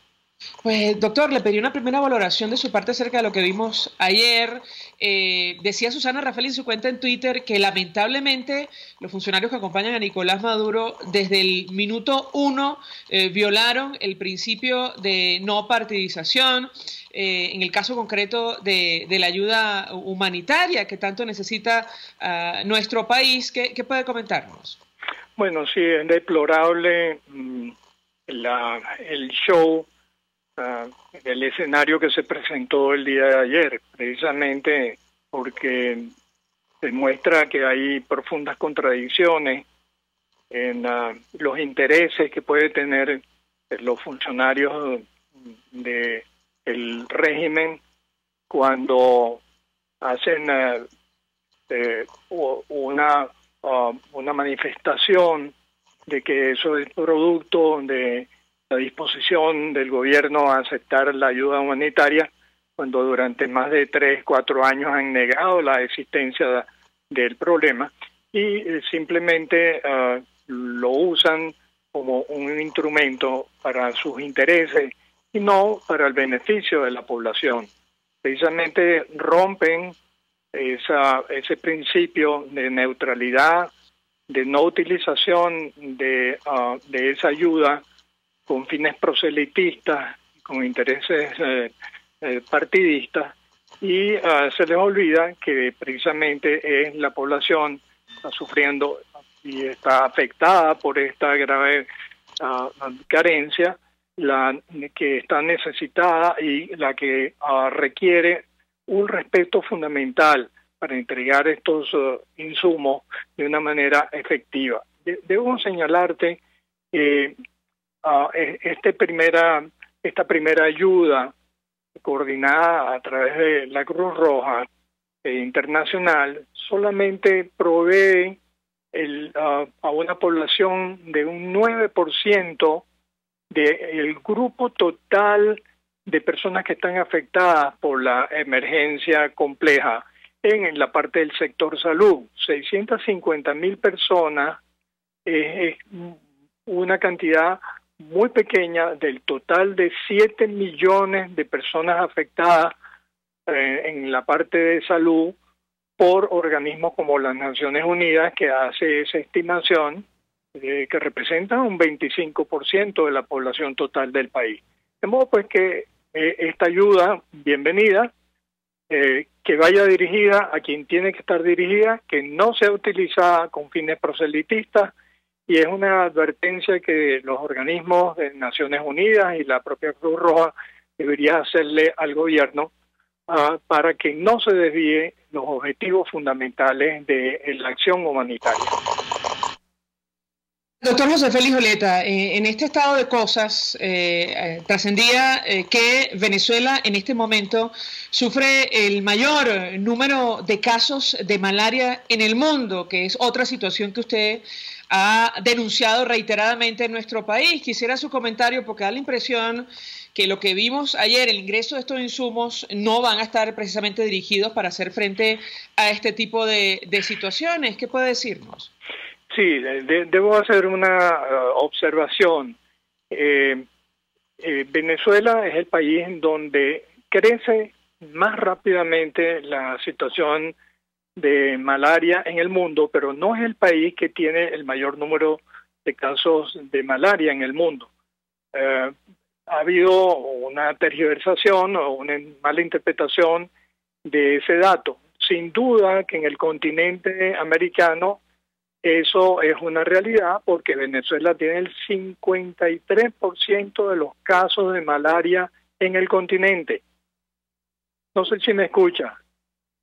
Pues, doctor, le pedí una primera valoración de su parte acerca de lo que vimos ayer. Decía Susana Rafali en su cuenta en Twitter que lamentablemente los funcionarios que acompañan a Nicolás Maduro desde el minuto 1 violaron el principio de no partidización. En el caso concreto de la ayuda humanitaria que tanto necesita nuestro país, ¿qué puede comentarnos? Bueno, sí, es deplorable el show, el escenario que se presentó el día de ayer, precisamente porque demuestra que hay profundas contradicciones en los intereses que puede tener los funcionarios de el régimen cuando hacen una manifestación de que eso es producto de la disposición del gobierno a aceptar la ayuda humanitaria, cuando durante más de 3-4 años han negado la existencia del problema y simplemente lo usan como un instrumento para sus intereses y no para el beneficio de la población. Precisamente rompen ese principio de neutralidad, de no utilización de esa ayuda con fines proselitistas, con intereses partidistas, y se les olvida que precisamente es la población que está sufriendo y está afectada por esta grave carencia, la que está necesitada y la que requiere un respeto fundamental para entregar estos insumos de una manera efectiva. Debo señalarte que esta primera ayuda coordinada a través de la Cruz Roja Internacional solamente provee a una población de un 9% del grupo total de personas que están afectadas por la emergencia compleja en la parte del sector salud. 650,000 personas es una cantidad muy pequeña del total de 7 millones de personas afectadas en la parte de salud por organismos como las Naciones Unidas, que hace esa estimación que representa un 25% de la población total del país. De modo pues que esta ayuda, bienvenida, que vaya dirigida a quien tiene que estar dirigida, que no sea utilizada con fines proselitistas, y es una advertencia que los organismos de Naciones Unidas y la propia Cruz Roja debería hacerle al gobierno para que no se desvíe los objetivos fundamentales de la acción humanitaria. Doctor José Félix Oleta, en este estado de cosas trascendía que Venezuela en este momento sufre el mayor número de casos de malaria en el mundo, que es otra situación que usted ha denunciado reiteradamente en nuestro país. Quisiera su comentario porque da la impresión que lo que vimos ayer, el ingreso de estos insumos, no van a estar precisamente dirigidos para hacer frente a este tipo de situaciones. ¿Qué puede decirnos? Sí, debo hacer una observación. Venezuela es el país en donde crece más rápidamente la situación de malaria en el mundo, pero no es el país que tiene el mayor número de casos de malaria en el mundo. Ha habido una tergiversación o una mala interpretación de ese dato. Sin duda que en el continente americano eso es una realidad, porque Venezuela tiene el 53% de los casos de malaria en el continente. No sé si me escucha.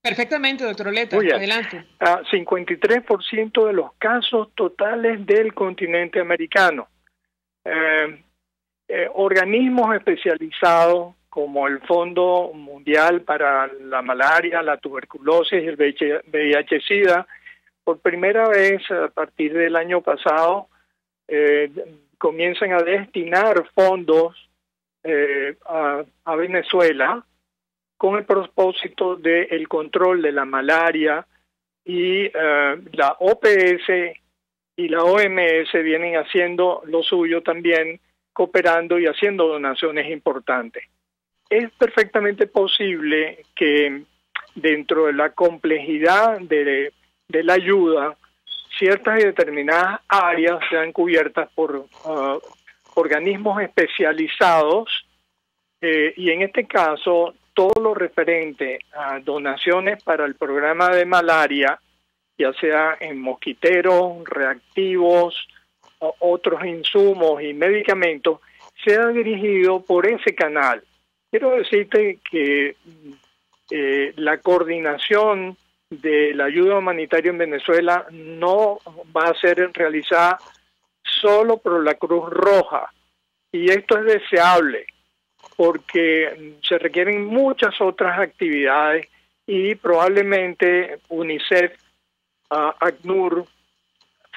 Perfectamente, doctor Oleta, adelante. 53% de los casos totales del continente americano. Organismos especializados como el Fondo Mundial para la Malaria, la Tuberculosis y el VIH-Sida, por primera vez a partir del año pasado comienzan a destinar fondos a Venezuela con el propósito del control de la malaria, y la OPS y la OMS vienen haciendo lo suyo también, cooperando y haciendo donaciones importantes. Es perfectamente posible que dentro de la complejidad de la ayuda, ciertas y determinadas áreas sean cubiertas por organismos especializados, y en este caso todo lo referente a donaciones para el programa de malaria, ya sea en mosquiteros, reactivos, otros insumos y medicamentos, sea dirigido por ese canal. Quiero decirte que la coordinación de la ayuda humanitaria en Venezuela no va a ser realizada solo por la Cruz Roja, y esto es deseable. porque se requieren muchas otras actividades y probablemente UNICEF, ACNUR,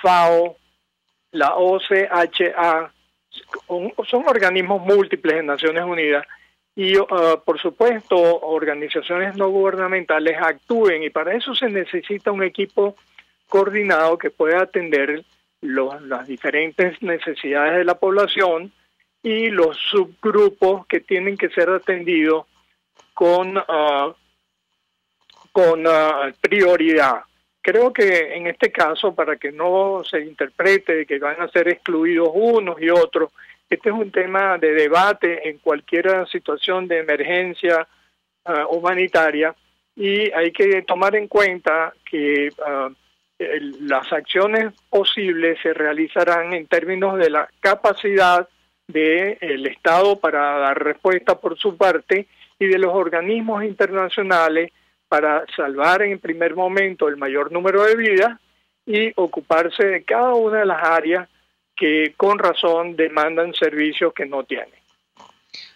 FAO, la OCHA, son organismos múltiples de Naciones Unidas y por supuesto organizaciones no gubernamentales actúen, y para eso se necesita un equipo coordinado que pueda atender las diferentes necesidades de la población y los subgrupos que tienen que ser atendidos con prioridad. Creo que en este caso, para que no se interprete que van a ser excluidos unos y otros, este es un tema de debate en cualquier situación de emergencia humanitaria, y hay que tomar en cuenta que las acciones posibles se realizarán en términos de la capacidad del Estado para dar respuesta por su parte y de los organismos internacionales para salvar en primer momento el mayor número de vidas y ocuparse de cada una de las áreas que con razón demandan servicios que no tienen.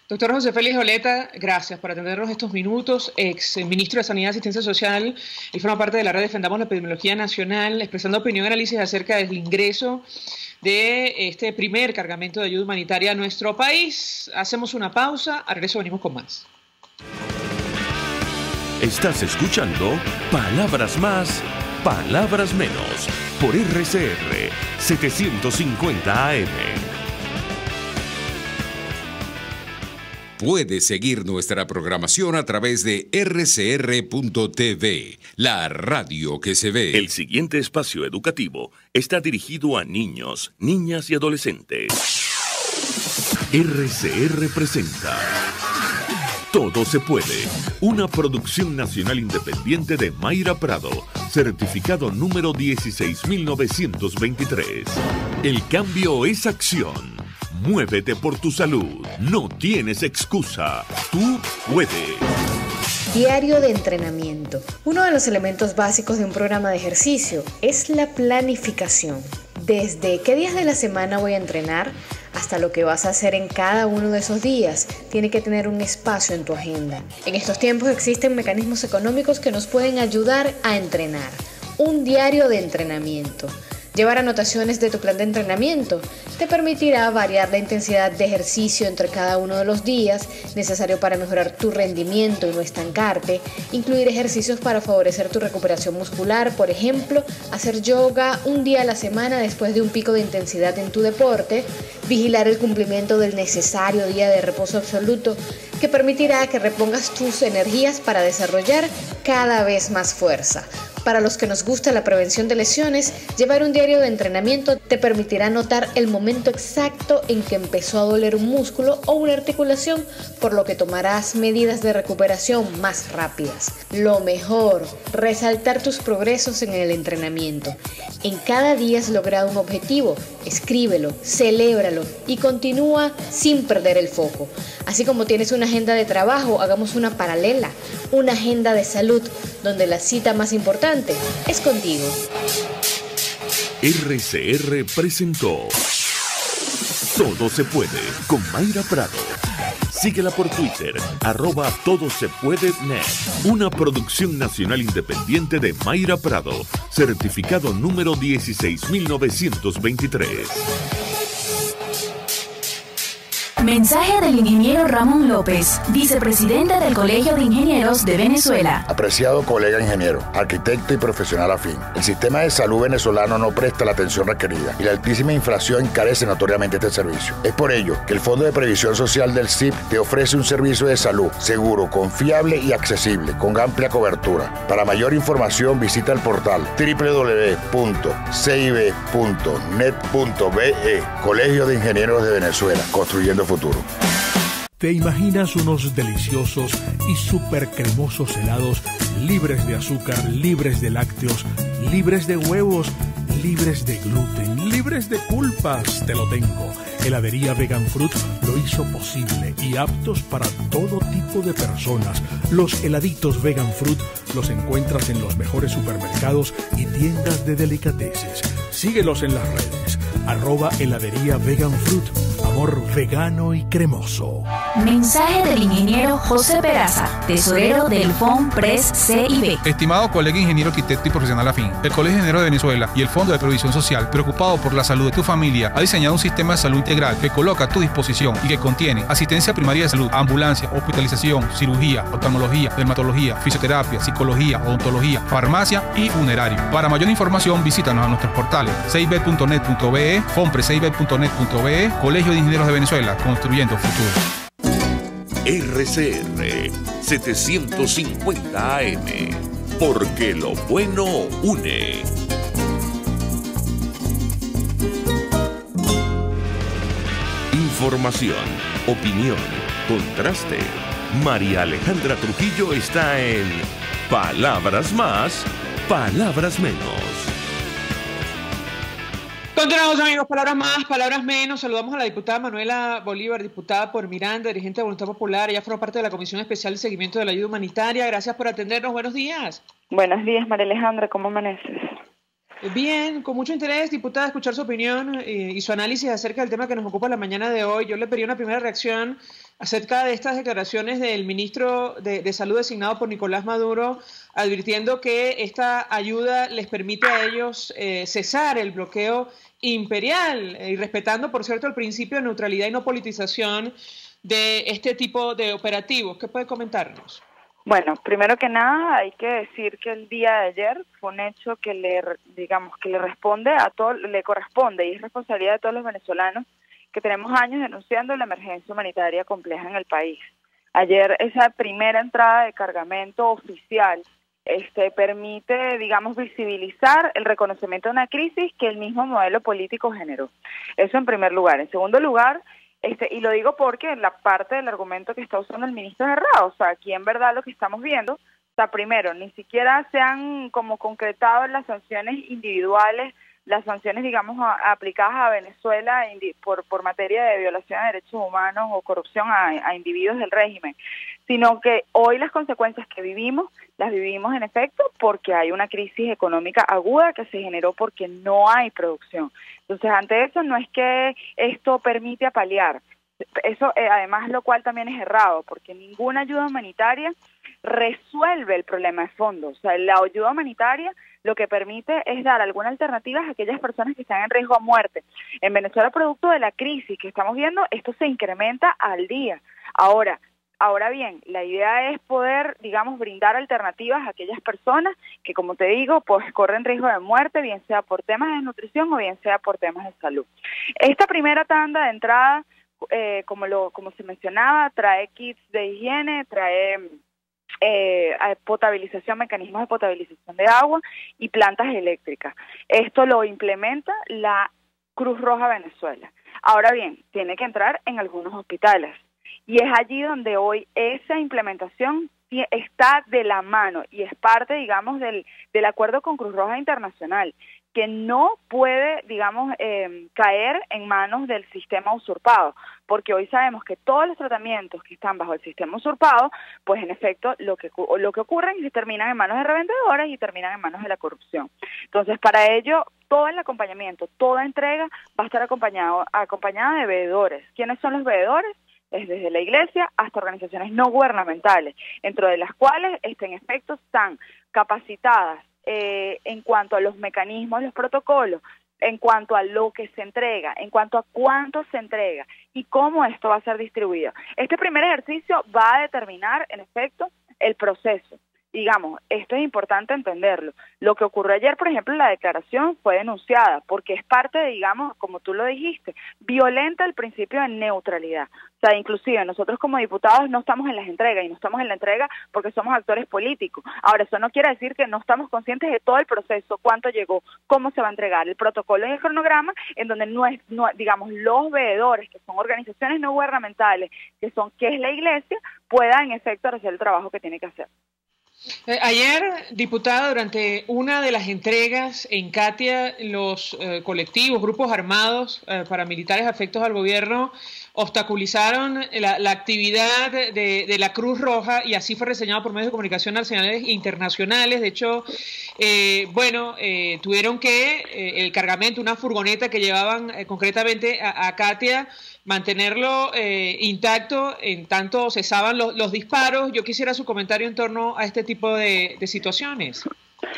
Doctor José Félix Oleta, gracias por atendernos estos minutos, ex ministro de Sanidad y Asistencia Social, y forma parte de la red Defendamos la Epidemiología Nacional, expresando opinión y análisis acerca del ingreso de este primer cargamento de ayuda humanitaria a nuestro país. Hacemos una pausa, al regreso venimos con más. Estás escuchando Palabras Más, Palabras Menos, por RCR 750 AM. Puedes seguir nuestra programación a través de rcr.tv, la radio que se ve. El siguiente espacio educativo está dirigido a niños, niñas y adolescentes. RCR presenta Todo se puede, una producción nacional independiente de Mayra Prado, certificado número 16923. El cambio es acción. Muévete por tu salud. No tienes excusa. Tú puedes. Diario de entrenamiento. Uno de los elementos básicos de un programa de ejercicio es la planificación. Desde qué días de la semana voy a entrenar hasta lo que vas a hacer en cada uno de esos días, tiene que tener un espacio en tu agenda. En estos tiempos existen mecanismos económicos que nos pueden ayudar a entrenar. Un diario de entrenamiento. Llevar anotaciones de tu plan de entrenamiento te permitirá variar la intensidad de ejercicio entre cada uno de los días necesario para mejorar tu rendimiento y no estancarte, incluir ejercicios para favorecer tu recuperación muscular, por ejemplo, hacer yoga un día a la semana después de un pico de intensidad en tu deporte, vigilar el cumplimiento del necesario día de reposo absoluto que permitirá que repongas tus energías para desarrollar cada vez más fuerza. Para los que nos gusta la prevención de lesiones, llevar un diario de entrenamiento te permitirá notar el momento exacto en que empezó a doler un músculo o una articulación, por lo que tomarás medidas de recuperación más rápidas. Lo mejor, resaltar tus progresos en el entrenamiento. En cada día has logrado un objetivo, escríbelo, celébralo y continúa sin perder el foco. Así como tienes una agenda de trabajo, hagamos una paralela, una agenda de salud, donde la cita más importante es contigo. RCR presentó Todo se puede con Mayra Prado. Síguela por Twitter, @todosepuedenet. Una producción nacional independiente de Mayra Prado, certificado número 16923. Mensaje del ingeniero Ramón López, vicepresidente del Colegio de Ingenieros de Venezuela. Apreciado colega ingeniero, arquitecto y profesional afín, el sistema de salud venezolano no presta la atención requerida y la altísima inflación encarece notoriamente este servicio. Es por ello que el Fondo de Previsión Social del CIP te ofrece un servicio de salud seguro, confiable y accesible, con amplia cobertura. Para mayor información visita el portal www.cib.net.be, Colegio de Ingenieros de Venezuela, construyendo futuro. ¿Te imaginas unos deliciosos y súper cremosos helados libres de azúcar, libres de lácteos, libres de huevos, libres de gluten, libres de culpas? Te lo tengo. Heladería Vegan Fruit lo hizo posible y aptos para todo tipo de personas. Los heladitos Vegan Fruit los encuentras en los mejores supermercados y tiendas de delicateces. Síguelos en las redes, @heladería Vegan Fruit. sabor vegano y cremoso. Mensaje del ingeniero José Peraza, tesorero del FONPRES CIB. Estimado colega ingeniero, arquitecto y profesional afín, el Colegio de Ingenieros de Venezuela y el Fondo de Previsión Social, preocupado por la salud de tu familia, ha diseñado un sistema de salud integral que coloca a tu disposición y que contiene asistencia primaria de salud, ambulancia, hospitalización, cirugía, oftalmología, dermatología, fisioterapia, psicología, odontología, farmacia y funerario. Para mayor información, visítanos a nuestros portales cib.net.be, fonprescib.net.be, Colegio de Ingenieros de Venezuela, construyendo futuro. RCR 750 AM, porque lo bueno une. Información, opinión, contraste. María Alejandra Trujillo está en Palabras Más, Palabras Menos. Continuamos, amigos, palabras más, palabras menos. Saludamos a la diputada Manuela Bolívar, diputada por Miranda, dirigente de Voluntad Popular. Ella forma parte de la Comisión Especial de Seguimiento de la Ayuda Humanitaria. Gracias por atendernos. Buenos días. Buenos días, María Alejandra. ¿Cómo amaneces? Bien, con mucho interés, diputada, escuchar su opinión y su análisis acerca del tema que nos ocupa la mañana de hoy. Yo le pedí una primera reacción acerca de estas declaraciones del ministro de Salud designado por Nicolás Maduro, advirtiendo que esta ayuda les permite a ellos cesar el bloqueo imperial y respetando, por cierto, el principio de neutralidad y no politización de este tipo de operativos. ¿Qué puede comentarnos? Bueno, primero que nada hay que decir que el día de ayer fue un hecho que le responde a todo, le corresponde y es responsabilidad de todos los venezolanos que tenemos años denunciando la emergencia humanitaria compleja en el país. Ayer esa primera entrada de cargamento oficial permite, visibilizar el reconocimiento de una crisis que el mismo modelo político generó. Eso en primer lugar. En segundo lugar, y lo digo porque en la parte del argumento que está usando el ministro es errado. O sea, aquí en verdad lo que estamos viendo, primero, ni siquiera se han como concretado las sanciones individuales, las sanciones, aplicadas a Venezuela por materia de violación de derechos humanos o corrupción a individuos del régimen, sino que hoy las consecuencias que vivimos, las vivimos en efecto porque hay una crisis económica aguda que se generó porque no hay producción. Entonces, ante eso no es que esto permite paliar. Eso, además, lo cual también es errado, porque ninguna ayuda humanitaria resuelve el problema de fondo. O sea, la ayuda humanitaria lo que permite es dar alguna alternativa a aquellas personas que están en riesgo a muerte. En Venezuela, producto de la crisis que estamos viendo, esto se incrementa al día. Ahora bien, la idea es poder, brindar alternativas a aquellas personas que, como te digo, pues corren riesgo de muerte, bien sea por temas de nutrición o bien sea por temas de salud. Esta primera tanda de entrada, como se mencionaba, trae kits de higiene, trae potabilización, mecanismos de potabilización de agua y plantas eléctricas. Esto lo implementa la Cruz Roja Venezuela. Ahora bien, tiene que entrar en algunos hospitales y es allí donde hoy esa implementación está de la mano y es parte, del acuerdo con Cruz Roja Internacional, que no puede, caer en manos del sistema usurpado, porque hoy sabemos que todos los tratamientos que están bajo el sistema usurpado, pues en efecto lo que ocurre es que terminan en manos de revendedores y terminan en manos de la corrupción. Entonces, para ello, todo el acompañamiento, toda entrega va a estar acompañada de veedores. ¿Quiénes son los veedores? Es desde la iglesia hasta organizaciones no gubernamentales, dentro de las cuales en efecto están capacitadas en cuanto a los mecanismos, los protocolos, en cuanto a lo que se entrega, en cuanto a cuánto se entrega y cómo esto va a ser distribuido. Este primer ejercicio va a determinar, en efecto, el proceso. Esto es importante entenderlo. Lo que ocurrió ayer, por ejemplo, la declaración fue denunciada porque es parte de, como tú lo dijiste, violenta el principio de neutralidad. O sea, inclusive nosotros como diputados no estamos en las entregas y no estamos en la entrega porque somos actores políticos. Ahora, eso no quiere decir que no estamos conscientes de todo el proceso, cuánto llegó, cómo se va a entregar, el protocolo y el cronograma, en donde los veedores, que son organizaciones no gubernamentales, que es la iglesia, puedan en efecto hacer el trabajo que tiene que hacer. Ayer, diputada, durante una de las entregas en Katia, los colectivos, grupos armados, paramilitares afectos al gobierno, obstaculizaron la actividad de la Cruz Roja y así fue reseñado por medios de comunicación nacionales e internacionales. De hecho, tuvieron que el cargamento, una furgoneta que llevaban concretamente a Katia, mantenerlo intacto en tanto cesaban los disparos. Yo quisiera su comentario en torno a este tipo de situaciones.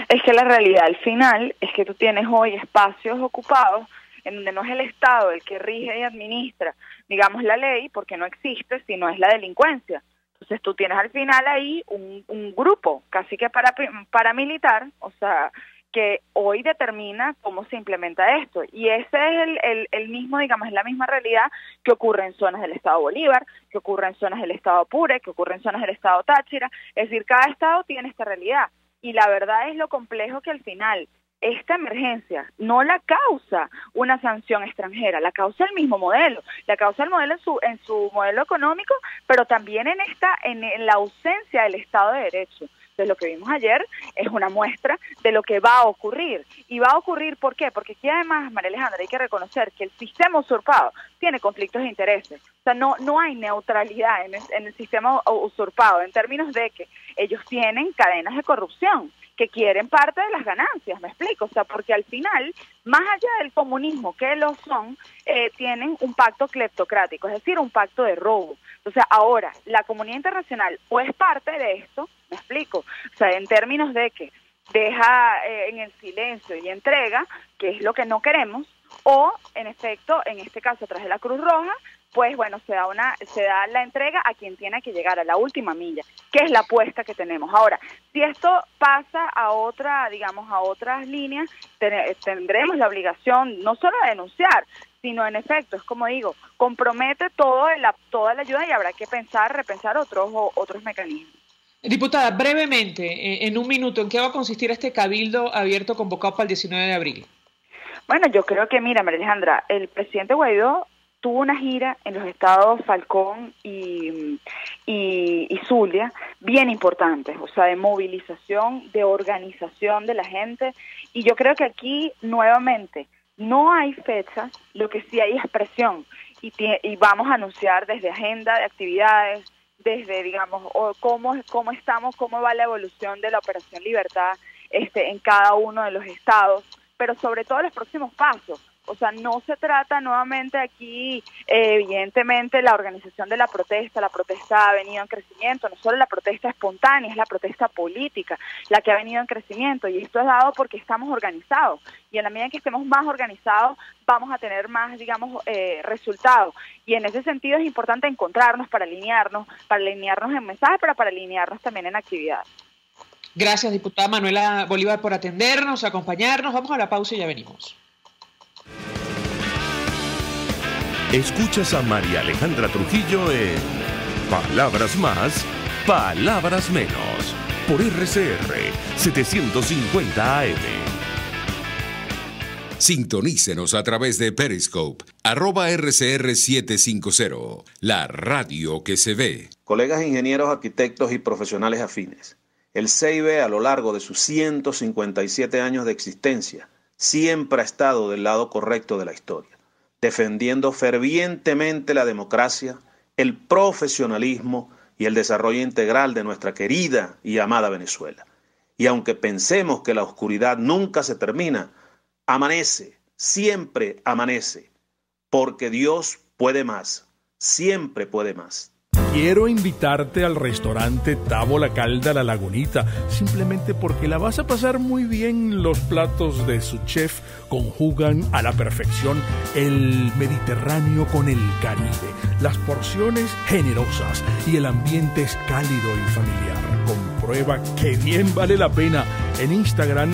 Es que la realidad al final es que tú tienes hoy espacios ocupados en donde no es el Estado el que rige y administra, digamos, la ley, porque no existe, sino es la delincuencia. Entonces tú tienes al final ahí un grupo casi que paramilitar, o sea, que hoy determina cómo se implementa esto. Y ese es el mismo, digamos, es la misma realidad que ocurre en zonas del Estado Bolívar, que ocurre en zonas del Estado Apure, que ocurre en zonas del Estado Táchira. Es decir, cada estado tiene esta realidad. Y la verdad es lo complejo que al final esta emergencia no la causa una sanción extranjera, la causa el mismo modelo, la causa el modelo en su modelo económico, pero también en la ausencia del Estado de Derecho. Entonces, lo que vimos ayer es una muestra de lo que va a ocurrir. ¿Y va a ocurrir por qué? Porque aquí además, María Alejandra, hay que reconocer que el sistema usurpado tiene conflictos de intereses. O sea, no hay neutralidad en el sistema usurpado, en términos de que ellos tienen cadenas de corrupción que quieren parte de las ganancias, ¿me explico? O sea, porque al final, más allá del comunismo, que lo son, tienen un pacto cleptocrático, es decir, un pacto de robo. Entonces, ahora, la comunidad internacional o es parte de esto, ¿me explico? O sea, en términos de que deja en el silencio y entrega, que es lo que no queremos, o, en efecto, en este caso, a través de la Cruz Roja, pues bueno, se da la entrega a quien tiene que llegar a la última milla, que es la apuesta que tenemos. Ahora, si esto pasa a otras líneas, tendremos la obligación no solo de denunciar, sino en efecto, es como digo, compromete toda la ayuda y habrá que repensar otros mecanismos. Diputada, brevemente, en un minuto, ¿en qué va a consistir este cabildo abierto convocado para el 19 de abril? Bueno, yo creo que, mira, María Alejandra, el presidente Guaidó tuvo una gira en los estados Falcón y Zulia bien importantes, o sea, de movilización, de organización de la gente, y yo creo que aquí nuevamente no hay fechas, lo que sí hay es presión, y vamos a anunciar desde agenda de actividades, desde, digamos, cómo estamos, cómo va la evolución de la Operación Libertad en cada uno de los estados, pero sobre todo los próximos pasos. O sea, no se trata nuevamente aquí, evidentemente, la organización de la protesta ha venido en crecimiento, no solo la protesta espontánea, es la protesta política la que ha venido en crecimiento, y esto es dado porque estamos organizados, y en la medida en que estemos más organizados, vamos a tener más, digamos, resultados, y en ese sentido es importante encontrarnos para alinearnos en mensajes, pero para alinearnos también en actividades. Gracias, diputada Manuela Bolívar, por atendernos, acompañarnos. Vamos a la pausa y ya venimos. Escuchas a María Alejandra Trujillo en Palabras Más, Palabras Menos, por RCR 750 AM. Sintonícenos a través de Periscope, @RCR750, la radio que se ve. Colegas ingenieros, arquitectos y profesionales afines, el CIB a lo largo de sus 157 años de existencia siempre ha estado del lado correcto de la historia, defendiendo fervientemente la democracia, el profesionalismo y el desarrollo integral de nuestra querida y amada Venezuela. Y aunque pensemos que la oscuridad nunca se termina, amanece, siempre amanece, porque Dios puede más, siempre puede más. Quiero invitarte al restaurante Tavo La Calda La Lagunita, simplemente porque la vas a pasar muy bien. Los platos de su chef conjugan a la perfección el Mediterráneo con el Caribe, las porciones generosas y el ambiente es cálido y familiar. Comprueba que bien vale la pena en Instagram,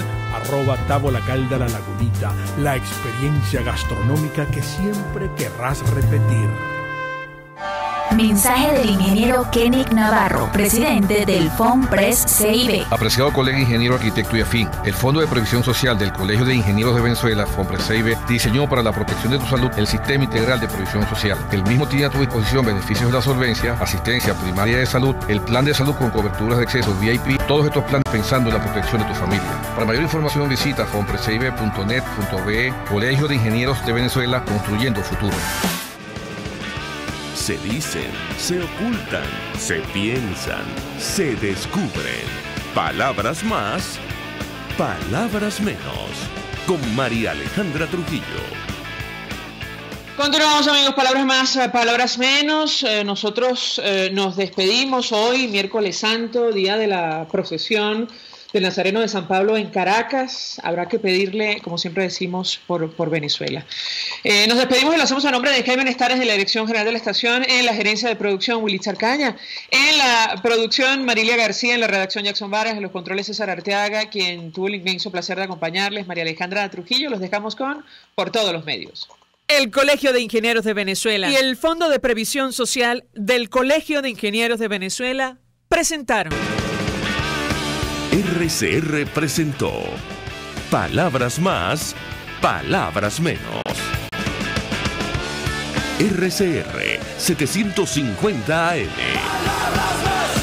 @Tavo La Calda La Lagunita, la experiencia gastronómica que siempre querrás repetir. Mensaje del ingeniero Kenick Navarro, presidente del FONPRES CIB. Apreciado colega ingeniero, arquitecto y afín, el Fondo de Previsión Social del Colegio de Ingenieros de Venezuela, FONPRES CIB, diseñó para la protección de tu salud el Sistema Integral de Previsión Social. El mismo tiene a tu disposición beneficios de la solvencia, asistencia primaria de salud, el plan de salud con coberturas de acceso VIP, todos estos planes pensando en la protección de tu familia. Para mayor información visita fonprescib.net.be. Colegio de Ingenieros de Venezuela, construyendo futuro. Se dicen, se ocultan, se piensan, se descubren. Palabras más, palabras menos. Con María Alejandra Trujillo. Continuamos, amigos, palabras más, palabras menos. Nosotros nos despedimos hoy, miércoles santo, día de la procesión del Nazareno de San Pablo en Caracas. Habrá que pedirle, como siempre decimos, por Venezuela. Nos despedimos y lo hacemos a nombre de Kevin Estares de la Dirección General de la Estación, en la gerencia de producción Willy Charcaña, en la producción Marilia García, en la redacción Jackson Varas, en los controles César Arteaga, quien tuvo el inmenso placer de acompañarles, María Alejandra Trujillo. Los dejamos con Por Todos los Medios. El Colegio de Ingenieros de Venezuela y el Fondo de Previsión Social del Colegio de Ingenieros de Venezuela presentaron. RCR presentó Palabras Más, Palabras Menos. RCR 750 AM. Palabras más.